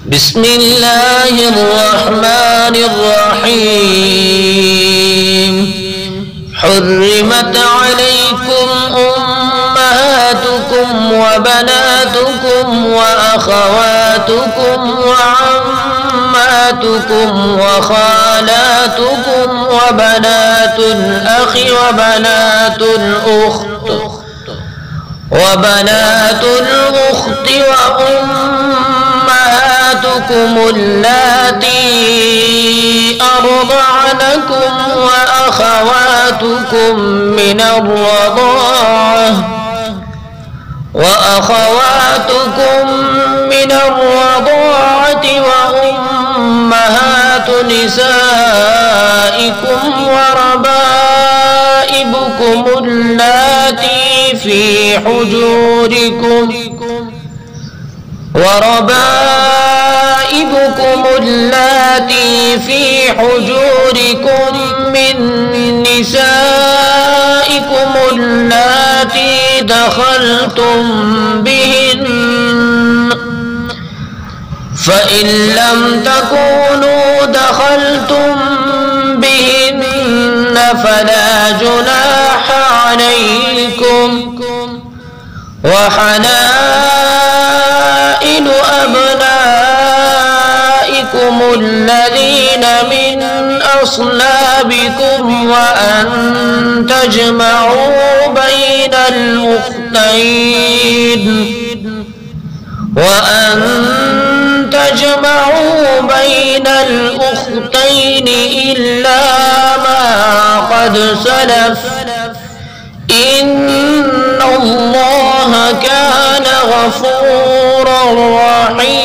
بسم الله الرحمن الرحيم. حرمت عليكم أمهاتكم وبناتكم وأخواتكم وعماتكم وخالاتكم وبنات الأخ وبنات الأخت وأمهاتكم اللاتي أرضعنكم وأخواتكم من الرضاعة وأمهات نسائكم وربائبكم اللاتي في حجوركم من نسائكم اللاتي دخلتم بهن، فإن لم تكونوا دخلتم بهن فلا جناح عليكم، وحلائل أبنائكم الذين من أصلابكم وأن تجمعوا بين الأختين إلا ما قد سلف، إن الله كان غفورا رحيما.